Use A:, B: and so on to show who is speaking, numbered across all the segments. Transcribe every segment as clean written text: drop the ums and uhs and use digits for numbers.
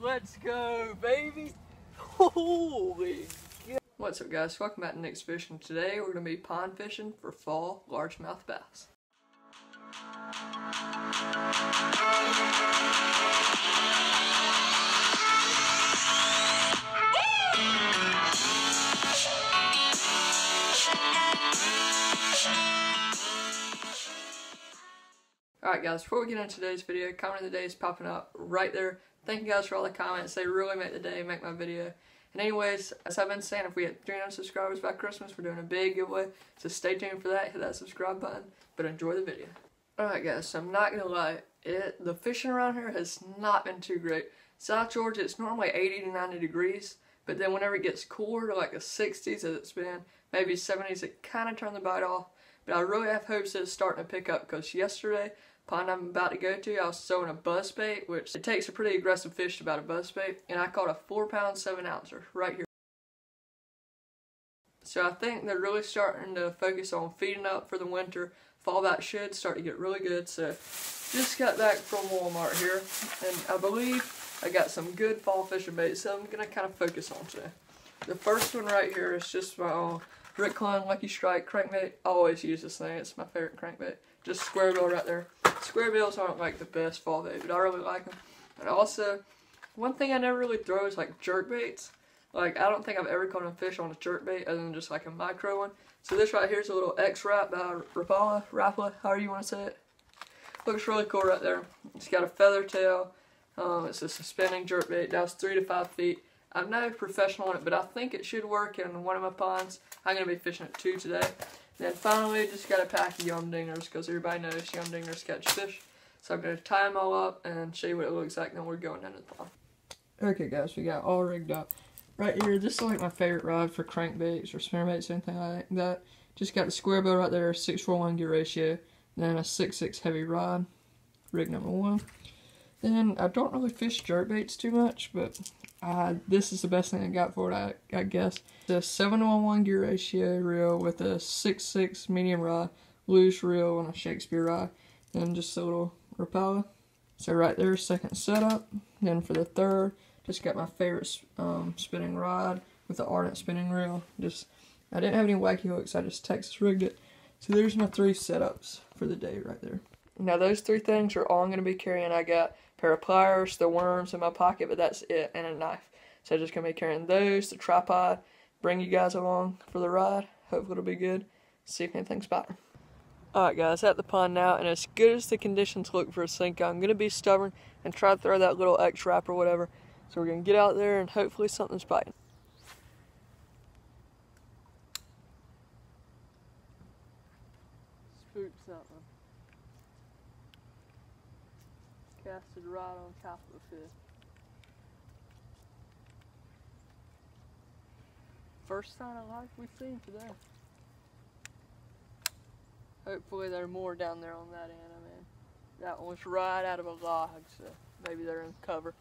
A: Let's go, baby. Holy God. What's up, guys? Welcome back to Nick's Fishing. Today we're going to be pond fishing for fall largemouth bass. Alright guys, before we get into today's video, comment of the day is popping up right there. Thank you guys for all the comments. They really make the day, make my video. And anyways, as I've been saying, if we hit 300 subscribers by Christmas, we're doing a big giveaway. So stay tuned for that. Hit that subscribe button. But enjoy the video. Alright guys, so I'm not going to lie. The fishing around here has not been too great. South Georgia, it's normally 80 to 90 degrees. But then whenever it gets cooler to like the 60s as it's been, maybe 70s, it kind of turned the bite off. But I really have hopes that it's starting to pick up because yesterday, pond I'm about to go to, I was throwing a buzzbait, which it takes a pretty aggressive fish to bite a buzzbait, and I caught a 4-pound 7-ouncer right here. So I think they're really starting to focus on feeding up for the winter. Fall bite should start to get really good. So just got back from Walmart here, and I believe I got some good fall fishing baits, so I'm gonna kind of focus on today. The first one right here is just my own Rick Klein Lucky Strike crankbait. I always use this thing. It's my favorite crankbait. Just square bill right there. Square bills aren't like the best fall bait, but I really like them. And also, one thing I never really throw is like jerkbaits. Like, I don't think I've ever caught a fish on a jerkbait other than just like a micro one. So this right here is a little X-Wrap by Rapala, however you want to say it. Looks really cool right there. It's got a feather tail. It's a suspending jerkbait. That was 3 to 5 feet. I'm not a professional on it, but I think it should work in one of my ponds. I'm going to be fishing it 2 today. Then finally, just got a pack of yum dingers because everybody knows yum dingers catch fish. So I'm going to tie them all up and show you what it looks like, and then we're going into the pond. Okay guys, we got all rigged up. Right here, this is like my favorite rod for crankbaits or spinnerbaits, anything like that. Just got the square bill right there, 6:1 gear ratio. Then a 6.6 heavy rod, rig number 1. Then I don't really fish jerkbaits too much, but this is the best thing I got for it, I guess. The 7:1 gear ratio reel with a 6.6 medium rod, loose reel on a Shakespeare rod, and just a little Rapala. So right there, second setup. Then for the third, just got my favorite spinning rod with the Ardent spinning reel. I didn't have any wacky hooks, I just Texas rigged it. So there's my 3 setups for the day right there. Now those 3 things are all I'm going to be carrying. I got a pair of pliers, the worms in my pocket, but that's it, and a knife. So I'm just going to be carrying those, the tripod, bring you guys along for the ride. Hopefully it'll be good. See if anything's biting. Alright guys, at the pond now, and as good as the conditions look for a sink, I'm going to be stubborn and try to throw that little X-Wrap or whatever. So we're going to get out there and hopefully something's biting. Spook something. Casted right on top of the fish. First sign of life we've seen today. Hopefully there are more down there on that end. I mean, that one was right out of a log, so maybe they're in cover.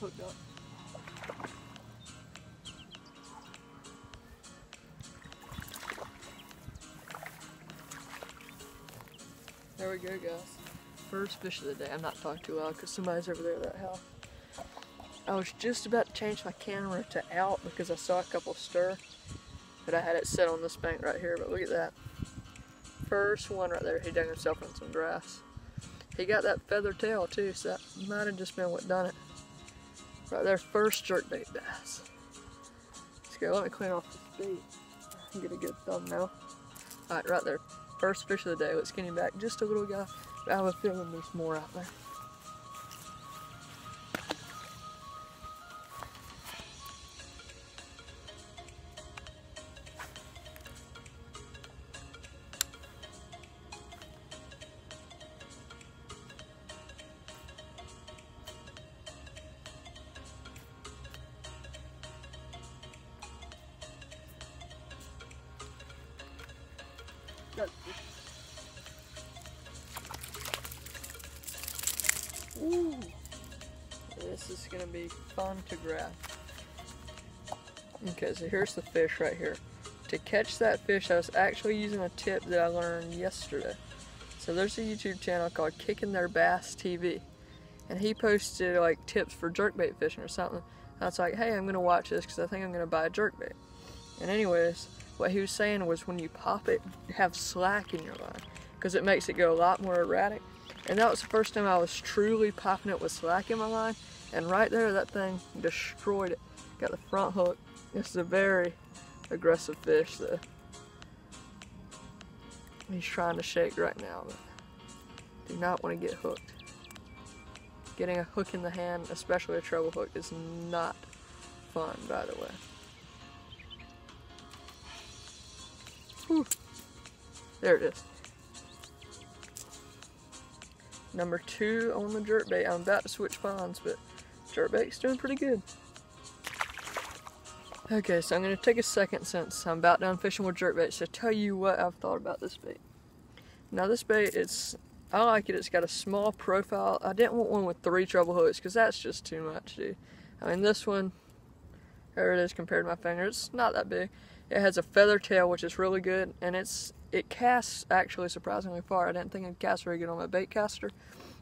A: Hooked up. There we go, guys. First fish of the day. I'm not talking too loud because somebody's over there at that house. I was just about to change my camera to out because I saw a couple stir, but I had it set on this bank right here. But look at that. First one right there. He dug himself in some grass. He got that feather tail too, so that might have just been what done it. Right there, first jerkbait bass. Let's go, let me clean off this bait and get a good thumbnail. Alright, right there. First fish of the day. Let's get him back just a little guy. But I have a feeling there's more out there. This is gonna be fun to grab. Okay, so here's the fish right here. To catch that fish, I was actually using a tip that I learned yesterday. So there's a YouTube channel called Kicking Their Bass TV, and he posted like tips for jerkbait fishing or something. And I was like, hey, I'm gonna watch this because I think I'm gonna buy a jerkbait. And anyways, what he was saying was when you pop it, have slack in your line because it makes it go a lot more erratic. And that was the first time I was truly popping it with slack in my line. And right there, that thing destroyed it. Got the front hook. This is a very aggressive fish though. He's trying to shake right now, but do not want to get hooked. Getting a hook in the hand, especially a treble hook, is not fun, by the way. Whew. There it is. Number 2 on the jerkbait. I'm about to switch ponds, but jerkbait's doing pretty good. Okay, so I'm going to take a second since I'm about done fishing with jerkbait to tell you what I've thought about this bait. Now this bait, I like it. It's got a small profile. I didn't want one with 3 treble hooks because that's just too much, dude. I mean, this one, there it is compared to my finger. It's not that big. It has a feather tail, which is really good, and it casts actually surprisingly far. I didn't think it'd cast very good on my bait caster.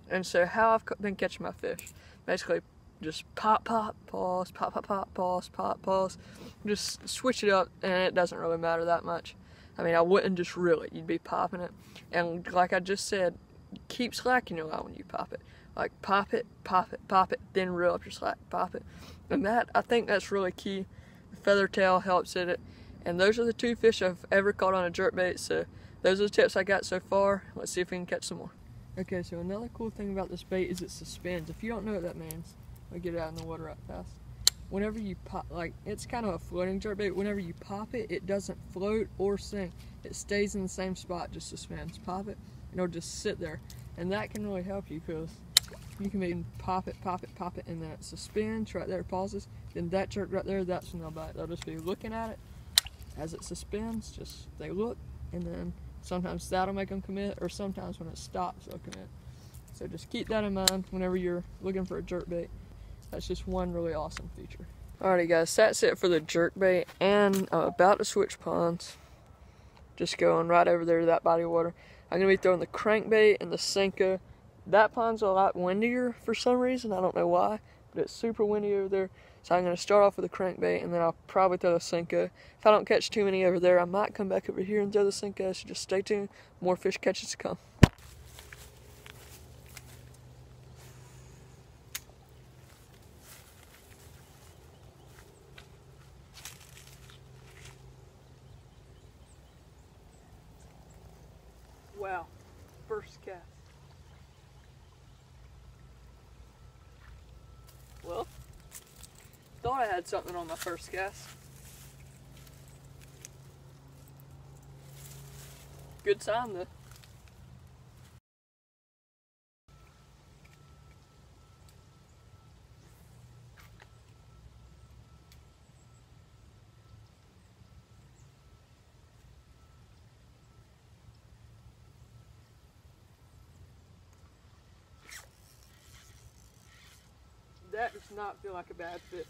A: And so how I've been catching my fish, basically just pop, pop, pause, pop, pop, pop, pause, pop, pause. Just switch it up, and it doesn't really matter that much. I mean, I wouldn't just reel it. You'd be popping it. And like I just said, keep slack in your line when you pop it. Like pop it, then reel up your slack, pop it. And that, I think that's really key. The feather tail helps in it. And those are the 2 fish I've ever caught on a jerkbait, so those are the tips I got so far. Let's see if we can catch some more. Okay, so another cool thing about this bait is it suspends. If you don't know what that means, I'll get it out in the water right fast. Whenever you pop, like, it's kind of a floating jerkbait. Whenever you pop it, it doesn't float or sink. It stays in the same spot, just suspends. Pop it, and it'll just sit there. And that can really help you because you can even pop it, and then it suspends right there, pauses. Then that jerk right there, that's when they'll bite. They'll just be looking at it as it suspends, just they look, and then sometimes that'll make them commit, or sometimes when it stops, they'll commit. So just keep that in mind whenever you're looking for a jerkbait. That's just one really awesome feature. Alrighty guys, that's it for the jerkbait, and I'm about to switch ponds. Just going right over there to that body of water. I'm going to be throwing the crankbait and the Senko. That pond's a lot windier for some reason, I don't know why, but it's super windy over there. So I'm going to start off with the crankbait, and then I'll probably throw the Senko. If I don't catch too many over there, I might come back over here and throw the Senko, so just stay tuned. More fish catches to come. Wow, first cast. Well, thought I had something on my first cast. Good sign though. That does not feel like a bad fish.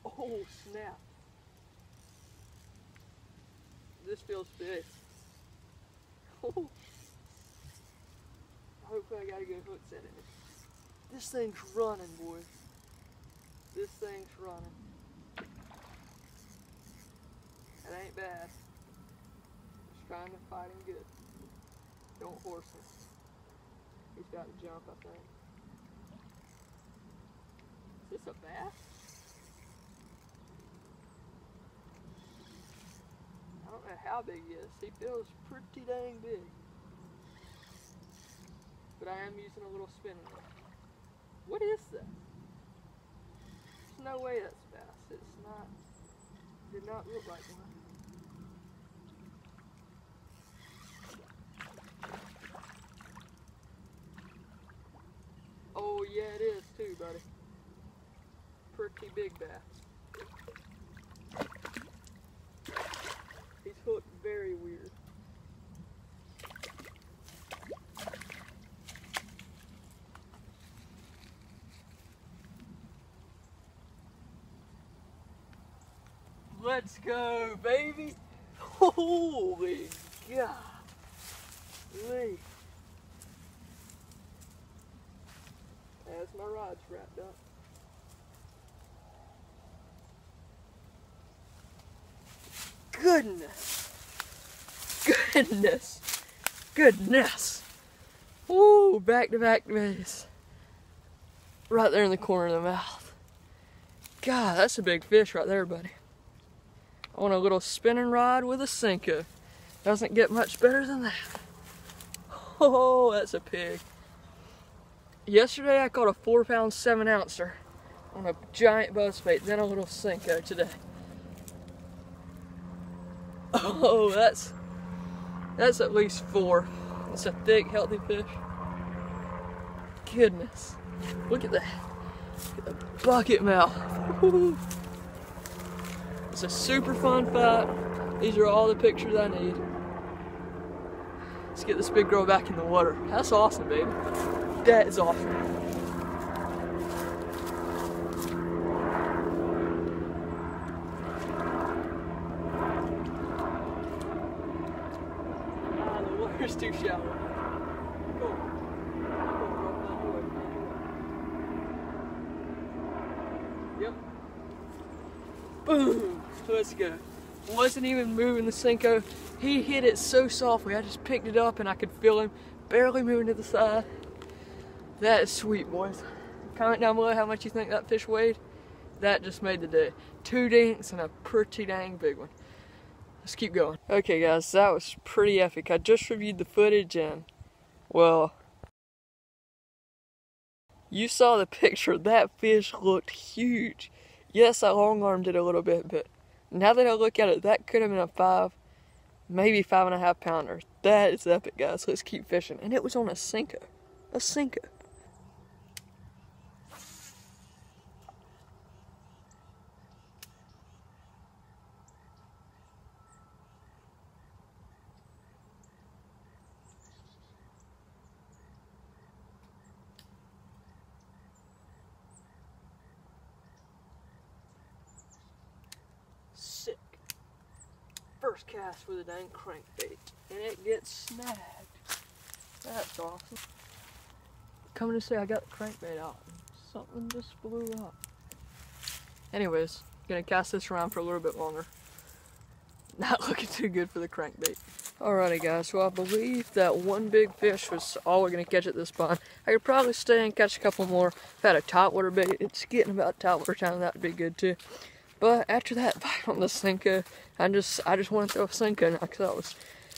A: Oh snap. This feels big. Oh. Hopefully I got a good hook set in it. This thing's running, boys. This thing's running. That ain't bad. Just trying to fight him good. Don't horse him. He's about to jump, I think. Is this a bass? I don't know how big he is. He feels pretty dang big. But I am using a little spinning rod. What is that? There's no way that's bass. It's not. Did not look like one. Oh yeah, it is too, buddy. Pretty big bass. He's hooked very weird. Let's go, baby. Holy God. Lee. As my rod's wrapped up. Goodness. Goodness. Goodness. Woo, back-to-back bass. Right there in the corner of the mouth. God, that's a big fish right there, buddy. On a little spinning rod with a Senko. Doesn't get much better than that. Oh, that's a pig. Yesterday I caught a 4-pound 7-ouncer on a giant buzzbait, then a little Senko today. Oh, that's at least 4. It's a thick, healthy fish. Goodness. Look at that. Look at the bucket mouth. Woo. It's a super fun fight. These are all the pictures I need. Let's get this big girl back in the water. That's awesome, baby. That is awesome. Ah, the water's too shallow. Cool. Yep. Boom. Let's go. Wasn't even moving the Senko. He hit it so softly. I just picked it up and I could feel him barely moving to the side. That is sweet, boys. Comment down below how much you think that fish weighed. That just made the day. 2 dinks and a pretty dang big one. Let's keep going. Okay guys, that was pretty epic. I just reviewed the footage and, well, you saw the picture. That fish looked huge. Yes, I long-armed it a little bit, but now that I look at it, that could have been a 5, maybe 5.5 pounder. That is epic, guys. Let's keep fishing. And it was on a Senko. A Senko. Sick. First cast with a dang crankbait, and it gets snagged. That's awesome. Coming to say I got the crankbait out. Something just blew up. Anyways, gonna cast this around for a little bit longer. Not looking too good for the crankbait. Alrighty guys, well I believe that one big fish was all we're gonna catch at this pond. I could probably stay and catch a couple more. If I had a topwater bait, it's getting about topwater time, that would be good too. But after that bite on the Senko, I just want to throw a Senko now because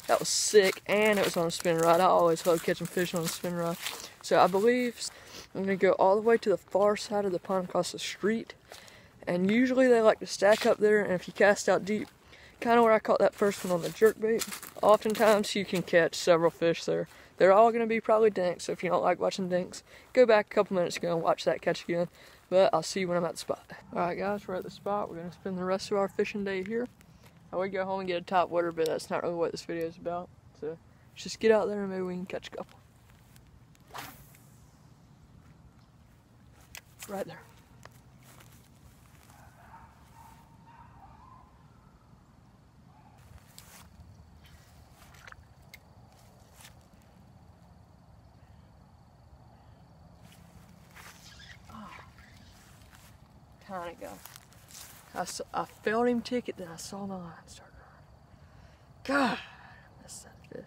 A: that was sick, and it was on a spin rod. I always love catching fish on a spin rod. So I believe I'm going to go all the way to the far side of the pond across the street. And usually they like to stack up there, and if you cast out deep, kind of where I caught that first one on the jerkbait, oftentimes you can catch several fish there. They're all going to be probably dinks, so if you don't like watching dinks, go back a couple minutes ago and watch that catch again. But I'll see you when I'm at the spot. Alright guys, we're at the spot. We're going to spend the rest of our fishing day here. I would go home and get a topwater, but that's not really what this video is about. So let's just get out there and maybe we can catch a couple. Right there. Tiny guy. I felt him ticket, then I saw the line start running. God, I missed that fish.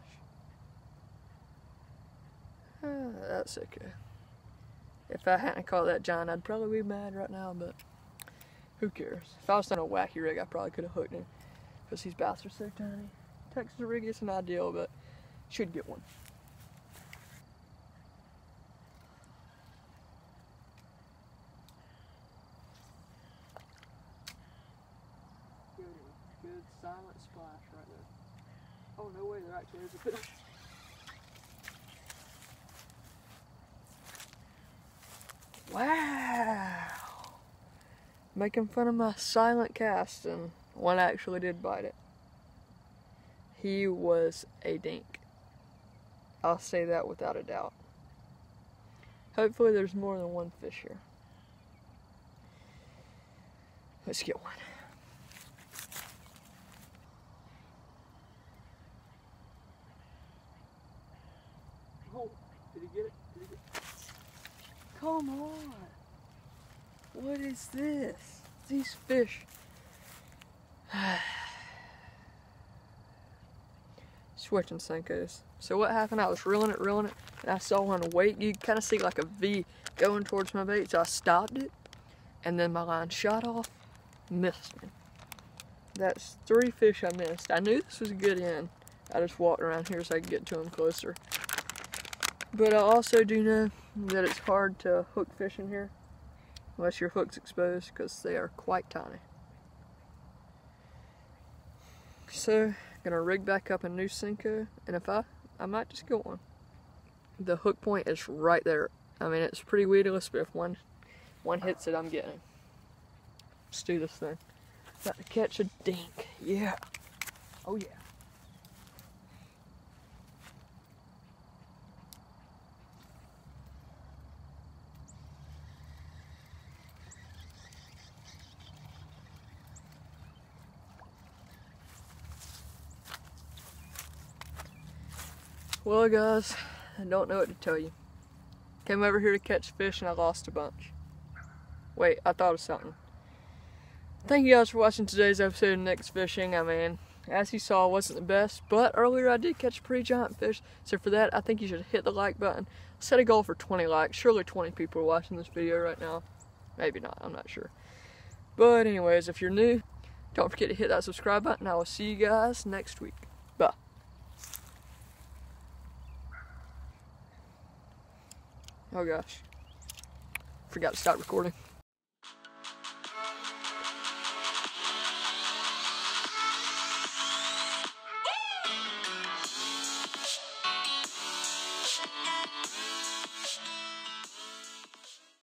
A: That's okay. If I hadn't caught that giant, I'd probably be mad right now, but who cares? If I was on a wacky rig, I probably could have hooked him, because these bass are so tiny. Texas rig isn't ideal, but should get one. Good silent splash right there. Oh, no way, there actually is a fish. Wow! Making fun of my silent cast, and one actually did bite it. He was a dink. I'll say that without a doubt. Hopefully there's more than one fish here. Let's get one. Did he get it? Did he get it? Come on. What is this? These fish. Switching Senkos. So what happened, I was reeling it, and I saw one weight. You kind of see like a V going towards my bait, so I stopped it, and then my line shot off, missed me. That's 3 fish I missed. I knew this was a good end. I just walked around here so I could get to them closer. But I also do know that it's hard to hook fish in here, unless your hook's exposed, because they are quite tiny. So, gonna rig back up a new Senko, and if I might just go one. The hook point is right there. I mean, it's pretty weedless, but if one hits it, I'm getting it. Let's do this thing. Got to catch a dink. Yeah. Oh yeah. Well guys, I don't know what to tell you. Came over here to catch fish and I lost a bunch. Wait, I thought of something. Thank you guys for watching today's episode of Nick's Fishing. I mean, as you saw, it wasn't the best, but earlier I did catch a pretty giant fish. So for that, I think you should hit the like button. Set a goal for 20 likes. Surely 20 people are watching this video right now. Maybe not, I'm not sure. But anyways, if you're new, don't forget to hit that subscribe button. I will see you guys next week. Bye. Oh gosh. Forgot to stop recording.